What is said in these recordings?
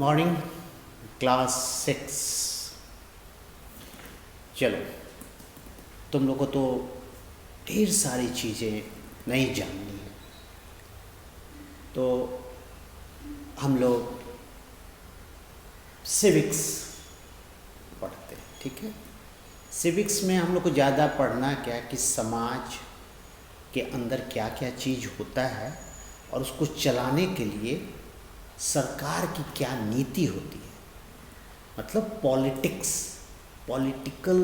Morning class 6। चलो, तुम लोग को तो ढेर सारी चीज़ें नहीं जाननी है, तो हम लोग सिविक्स पढ़ते हैं। ठीक है, सिविक्स में हम लोग को ज़्यादा पढ़ना क्या कि समाज के अंदर क्या क्या चीज़ होता है और उसको चलाने के लिए सरकार की क्या नीति होती है, मतलब पॉलिटिक्स, पॉलिटिकल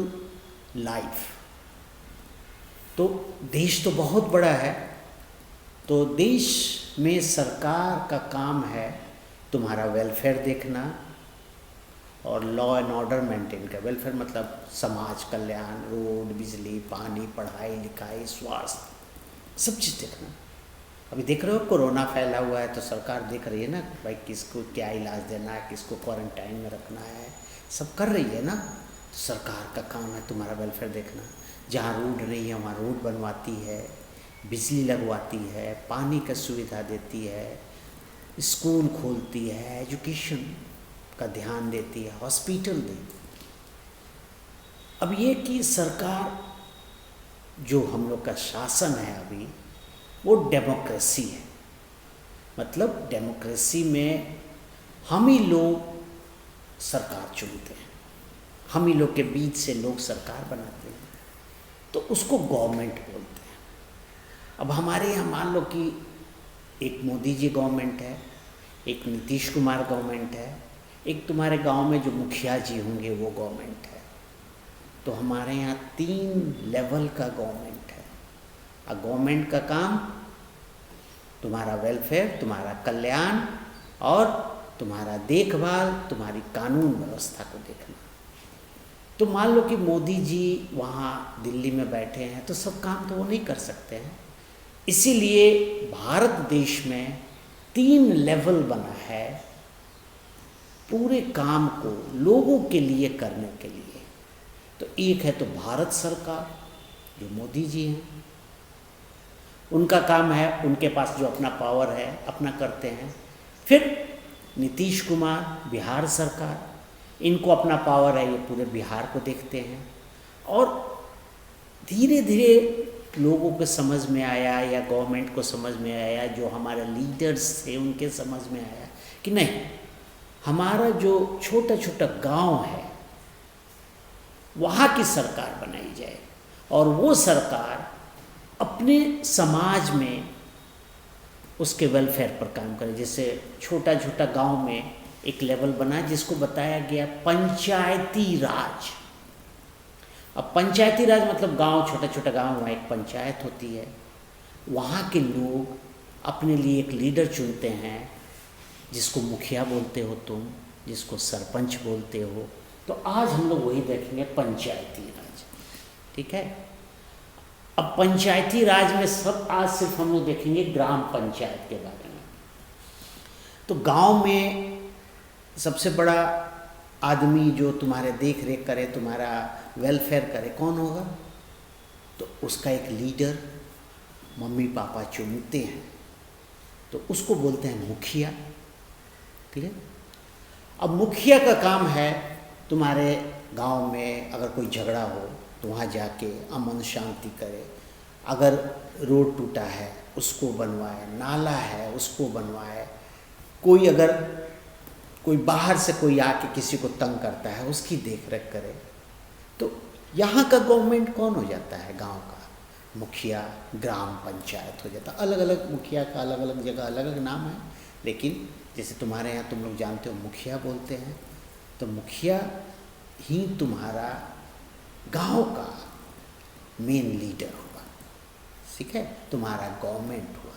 लाइफ। तो देश तो बहुत बड़ा है, तो देश में सरकार का काम है तुम्हारा वेलफेयर देखना और लॉ एंड ऑर्डर मेंटेन का। वेलफेयर मतलब समाज कल्याण, रोड, बिजली, पानी, पढ़ाई लिखाई, स्वास्थ्य, सब चीज़ देखना। अभी देख रहे हो कोरोना फैला हुआ है, तो सरकार देख रही है ना भाई किसको क्या इलाज देना है, किसको क्वारंटाइन में रखना है, सब कर रही है ना। तो सरकार का काम है तुम्हारा वेलफेयर देखना। जहाँ रोड नहीं है वहाँ रोड बनवाती है, बिजली लगवाती है, पानी का सुविधा देती है, स्कूल खोलती है, एजुकेशन का ध्यान देती है, हॉस्पिटल देती है। अब ये कि सरकार जो हम लोग का शासन है अभी, वो डेमोक्रेसी है। मतलब डेमोक्रेसी में हम ही लोग सरकार चुनते हैं, हम ही लोग के बीच से लोग सरकार बनाते हैं, तो उसको गवर्नमेंट बोलते हैं। अब हमारे यहाँ मान लो कि एक मोदी जी गवर्नमेंट है, एक नीतीश कुमार गवर्नमेंट है, एक तुम्हारे गांव में जो मुखिया जी होंगे वो गवर्नमेंट है। तो हमारे यहाँ 3 लेवल का गवर्नमेंट है। और गवर्नमेंट का काम तुम्हारा वेलफेयर, तुम्हारा कल्याण और तुम्हारा देखभाल, तुम्हारी कानून व्यवस्था को देखना। तो मान लो कि मोदी जी वहाँ दिल्ली में बैठे हैं, तो सब काम तो वो नहीं कर सकते हैं। इसीलिए भारत देश में 3 लेवल बना है पूरे काम को लोगों के लिए करने के लिए। तो एक है तो भारत सरकार, जो मोदी जी हैं, उनका काम है, उनके पास जो अपना पावर है अपना करते हैं। फिर नीतीश कुमार, बिहार सरकार, इनको अपना पावर है, ये पूरे बिहार को देखते हैं। और धीरे धीरे लोगों को समझ में आया या गवर्नमेंट को समझ में आया, जो हमारे लीडर्स थे उनके समझ में आया कि नहीं, हमारा जो छोटा छोटा गांव है वहाँ की सरकार बनाई जाए और वो सरकार अपने समाज में उसके वेलफेयर पर काम करे। जैसे छोटा छोटा गांव में एक लेवल बना जिसको बताया गया पंचायती राज। अब पंचायती राज मतलब गांव, छोटा छोटा गांव, वहाँ एक पंचायत होती है, वहाँ के लोग अपने लिए एक लीडर चुनते हैं, जिसको मुखिया बोलते हो तुम, जिसको सरपंच बोलते हो। तो आज हम लोग वही देखेंगे, पंचायती राज। ठीक है, अब पंचायती राज में सब आज सिर्फ हम लोग देखेंगे ग्राम पंचायत के बारे में। तो गांव में सबसे बड़ा आदमी जो तुम्हारे देख रेख करे, तुम्हारा वेलफेयर करे, कौन होगा? तो उसका एक लीडर मम्मी पापा चुनते हैं, तो उसको बोलते हैं मुखिया। क्लियर? अब मुखिया का काम है तुम्हारे गांव में अगर कोई झगड़ा हो तो वहाँ जाके अमन शांति करे, अगर रोड टूटा है उसको बनवाए, नाला है उसको बनवाए, कोई अगर कोई बाहर से कोई आके किसी को तंग करता है उसकी देख रेख करे। तो यहाँ का गवर्नमेंट कौन हो जाता है? गांव का मुखिया, ग्राम पंचायत हो जाता है। अलग अलग मुखिया का अलग अलग जगह अलग अलग नाम है, लेकिन जैसे तुम्हारे यहाँ तुम लोग जानते हो मुखिया बोलते हैं। तो मुखिया ही तुम्हारा गांव का मेन लीडर होगा। ठीक है, तुम्हारा गवर्नमेंट हुआ।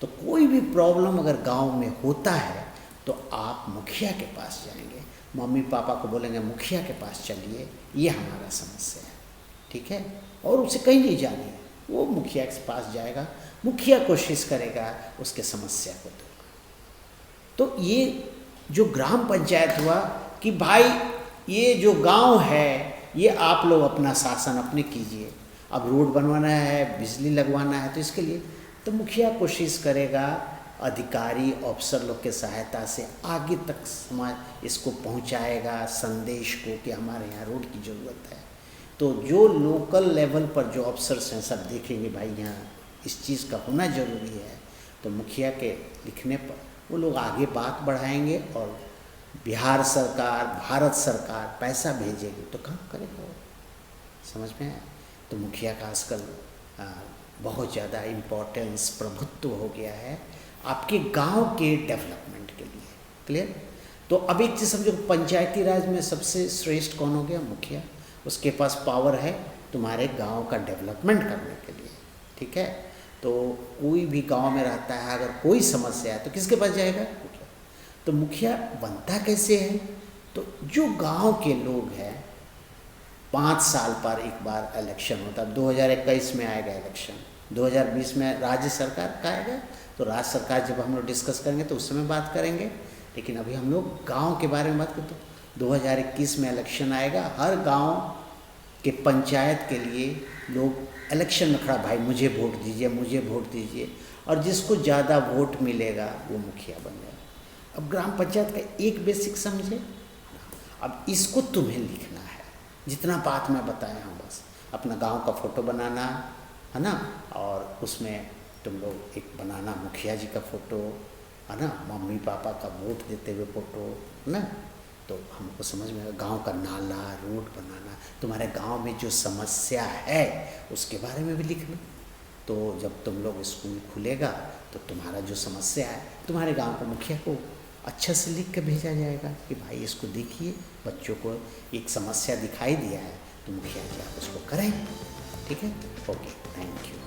तो कोई भी प्रॉब्लम अगर गांव में होता है तो आप मुखिया के पास जाएंगे, मम्मी पापा को बोलेंगे मुखिया के पास चलिए, ये हमारा समस्या है। ठीक है, और उसे कहीं नहीं जाने, वो मुखिया के पास जाएगा, मुखिया कोशिश करेगा उसके समस्या को दूर। तो ये जो ग्राम पंचायत हुआ कि भाई ये जो गांव है ये आप लोग अपना शासन अपने कीजिए। अब रोड बनवाना है, बिजली लगवाना है, तो इसके लिए तो मुखिया कोशिश करेगा अधिकारी अफसर लोग के सहायता से आगे तक समाज इसको पहुंचाएगा संदेश को कि हमारे यहाँ रोड की ज़रूरत है। तो जो लोकल लेवल पर जो अफसर्स हैं सब देखेंगे भाई यहाँ इस चीज़ का होना ज़रूरी है, तो मुखिया के लिखने पर वो लोग आगे बात बढ़ाएंगे और बिहार सरकार, भारत सरकार पैसा भेजेगी तो काम करेगा वो। समझ में आया? तो मुखिया का आजकल बहुत ज़्यादा इम्पोर्टेंस, प्रभुत्व हो गया है आपके गांव के डेवलपमेंट के लिए। क्लियर? तो अब एक चीज़ समझो, पंचायती राज में सबसे श्रेष्ठ कौन हो गया? मुखिया। उसके पास पावर है तुम्हारे गांव का डेवलपमेंट करने के लिए। ठीक है? तो कोई भी गांव में रहता है, अगर कोई समस्या है तो किसके पास जाएगा? मुखिया। तो मुखिया बनता कैसे है? तो जो गांव के लोग हैं, 5 साल पर एक बार इलेक्शन होता है। 2021 में आएगा इलेक्शन, 2020 में राज्य सरकार का आएगा। तो राज्य सरकार जब हम लोग डिस्कस करेंगे तो उस समय बात करेंगे, लेकिन अभी हम लोग गांव के बारे में बात करते हैं। 2021 में इलेक्शन आएगा, हर गांव के पंचायत के लिए लोग इलेक्शन में खड़ा, भाई मुझे वोट दीजिए, मुझे वोट दीजिए, और जिसको ज़्यादा वोट मिलेगा वो मुखिया बन जाएगा। अब ग्राम पंचायत का एक बेसिक समझे, अब इसको तुम्हें लिखना है, जितना बात मैं बताया हूँ बस। अपना गांव का फ़ोटो बनाना है ना, और उसमें तुम लोग एक बनाना मुखिया जी का फ़ोटो है ना, मम्मी पापा का वोट देते हुए फ़ोटो है ना। तो हमको समझ में गांव का नाला, रोड बनाना, तुम्हारे गांव में जो समस्या है उसके बारे में भी लिखना। तो जब तुम लोग स्कूल खुलेगा तो तुम्हारा जो समस्या है तुम्हारे गांव के मुखिया को अच्छा से लिख के भेजा जाएगा कि भाई इसको देखिए, बच्चों को एक समस्या दिखाई दिया है तो मुखिया जी आप उसको करें। ठीक है? Okay, thank you.